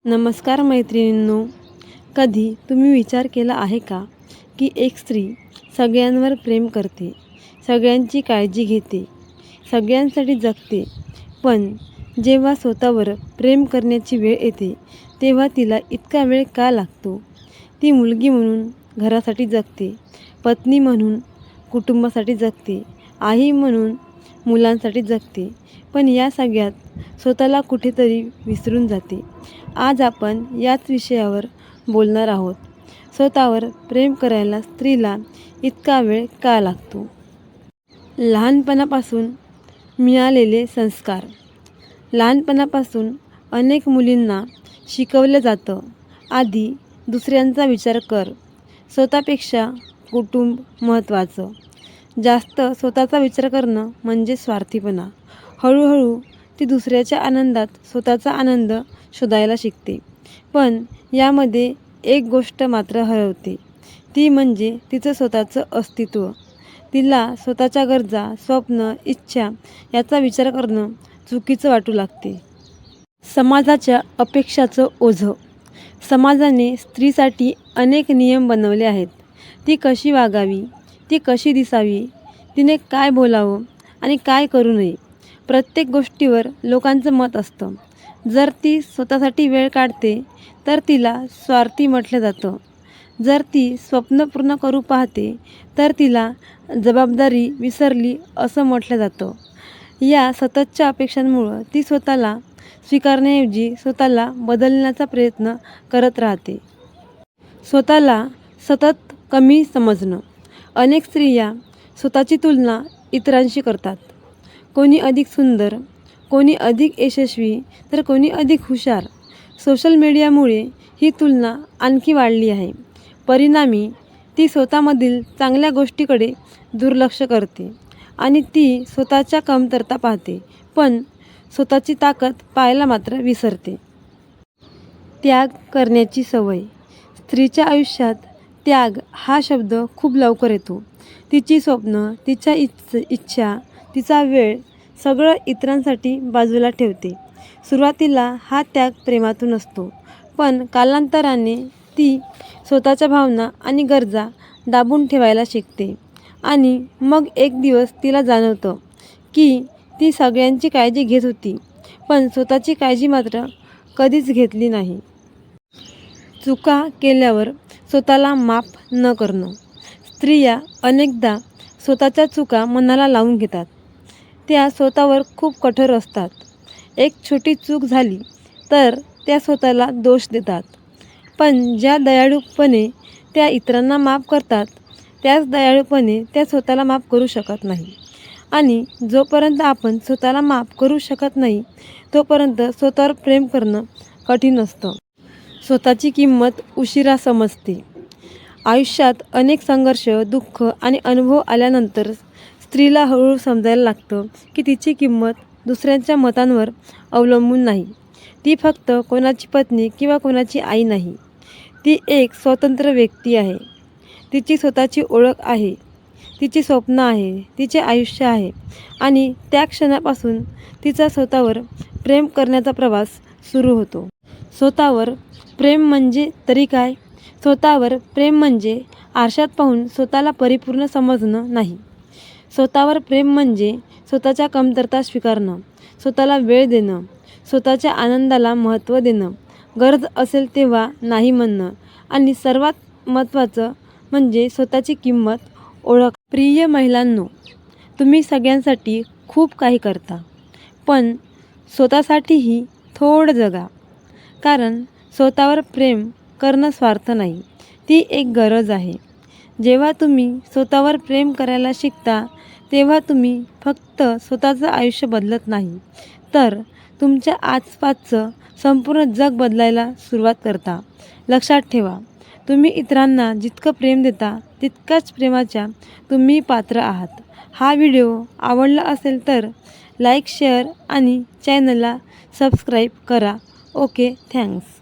नमस्कार मैत्रिणींनो, कधी तुम्ही विचार केला आहे का की एक स्त्री सगळ्यांवर प्रेम करते, सगळ्यांची काळजी घेते, सगळ्यांसाठी जगते, पण जेव्हा स्वतःवर प्रेम करण्याची वेळ येते तेव्हा तिला इतका वेळ का लागतो? ती मुलगी म्हणून घरासाठी जगते, पत्नी म्हणून कुटुंबासाठी जगते, आई म्हणून मुलांसाठी जगते, पण या सगळ्यात स्वतःला कुठेतरी विसरून जाते. आज आपण याच विषयावर बोलणार आहोत. स्वतःवर प्रेम करायला स्त्रीला इतका वेळ का लागतो? लहानपणापासून मिळालेले संस्कार. लहानपणापासून अनेक मुलींना शिकवलं जातं, आधी दुसऱ्यांचा विचार कर, स्वतःपेक्षा कुटुंब महत्त्वाचं. जास्त स्वतःचा विचार करणं म्हणजे स्वार्थीपणा. हळूहळू ती दुसऱ्याच्या आनंदात स्वतःचा आनंद शोधायला शिकते, पण यामध्ये एक गोष्ट मात्र हरवते, ती म्हणजे तिचं स्वतःचं अस्तित्व. तिला स्वतःच्या गरजा, स्वप्न, इच्छा याचा विचार करणं चुकीचं वाटू लागते. समाजाच्या अपेक्षाचं ओझं. समाजाने स्त्रीसाठी अनेक नियम बनवले आहेत. ती कशी वागावी, ती कशी दिसावी, तिने काय बोलावं आणि काय करू नये, प्रत्येक गोष्टीवर लोकांचं मत असतं. जर ती स्वतःसाठी वेळ काढते तर तिला स्वार्थी म्हटलं जातं. जर ती स्वप्न पूर्ण करू पाहते तर तिला जबाबदारी विसरली असं म्हटलं जातं. या सततच्या अपेक्षांमुळं ती स्वतःला स्वीकारण्याऐवजी स्वतःला बदलण्याचा प्रयत्न करत राहते. स्वतःला सतत कमी समजणं. अनेक स्त्रिया स्वतःची तुलना इतरांशी करतात. कोणी अधिक सुंदर, कोणी अधिक यशस्वी, तर कोणी अधिक हुशार. सोशल मीडियामुळे ही तुलना आणखी वाढली आहे. परिणामी ती स्वतःमधील चांगल्या गोष्टीकडे दुर्लक्ष करते आणि ती स्वतःच्या कमतरता पाहते, पण स्वतःची ताकद पाहायला मात्र विसरते. त्याग करण्याची सवय. स्त्रीच्या आयुष्यात त्याग हा शब्द खूप लवकर येतो. तिची स्वप्न, तिच्या इच्छा, तिचा वेळ सगळं इतरांसाठी बाजूला ठेवते. सुरुवातीला हा त्याग प्रेमातून असतो, पण कालांतराने ती स्वतःच्या भावना आणि गरजा दाबून ठेवायला शिकते आणि मग एक दिवस तिला जाणवतं की ती सगळ्यांची काळजी घेत होती, पण स्वतःची काळजी मात्र कधीच घेतली नाही. चुका केल्यावर स्वतःला माफ न करणं. स्त्रिया अनेकदा स्वतःच्या चुका मनाला लावून घेतात. त्या स्वतःवर खूप कठोर असतात. एक छोटी चूक झाली तर त्या स्वतःला दोष देतात, पण ज्या दयाळूपणे त्या इतरांना माफ करतात त्याच दयाळूपणे त्या स्वतःला माफ करू शकत नाही. आणि जोपर्यंत आपण स्वतःला माफ करू शकत नाही तोपर्यंत स्वतःवर प्रेम करणं कठीण असतं. स्वतःची किंमत उशिरा समजते. आयुष्यात अनेक संघर्ष, दुःख आणि अनुभव आल्यानंतर स्त्रीला हळूहळू समजायला लागतं की तिची किंमत दुसऱ्यांच्या मतांवर अवलंबून नाही. ती फक्त कोणाची पत्नी किंवा कोणाची आई नाही. ती एक स्वतंत्र व्यक्ती आहे. तिची स्वतःची ओळख आहे, तिची स्वप्न आहे, तिचे आयुष्य आहे आणि त्या क्षणापासून तिचा स्वतःवर प्रेम करण्याचा प्रवास सुरू होतो. स्वतःवर प्रेम म्हणजे तरी काय? स्वतःवर प्रेम म्हणजे आरशात पाहून स्वतःला परिपूर्ण समजणं नाही. स्वतःवर प्रेम म्हणजे स्वतःच्या कमतरता स्वीकारणं, स्वतःला वेळ देणं, स्वतःच्या आनंदाला महत्त्व देणं, गरज असेल तेव्हा नाही म्हणणं आणि सर्वात महत्त्वाचं म्हणजे स्वतःची किंमत ओळख. प्रिय महिलांनो, तुम्ही सगळ्यांसाठी खूप काही करता, पण स्वतःसाठीही थोडं जगा. कारण स्वतःवर प्रेम करणं स्वार्थ नाही, ती एक गरज आहे. जेव्हा तुम्ही स्वतःवर प्रेम करायला शिकता तेव्हा तुम्ही फक्त स्वतःचं आयुष्य बदलत नाही, तर तुमच्या आसपासचं संपूर्ण जग बदलायला सुरुवात करता. लक्षात ठेवा, तुम्ही इतरांना जितकं प्रेम देता तितकाच प्रेमाच्या तुम्ही पात्र आहात. हा व्हिडिओ आवडला असेल तर लाईक, शेअर आणि चॅनलला सबस्क्राईब करा. Okay, thanks.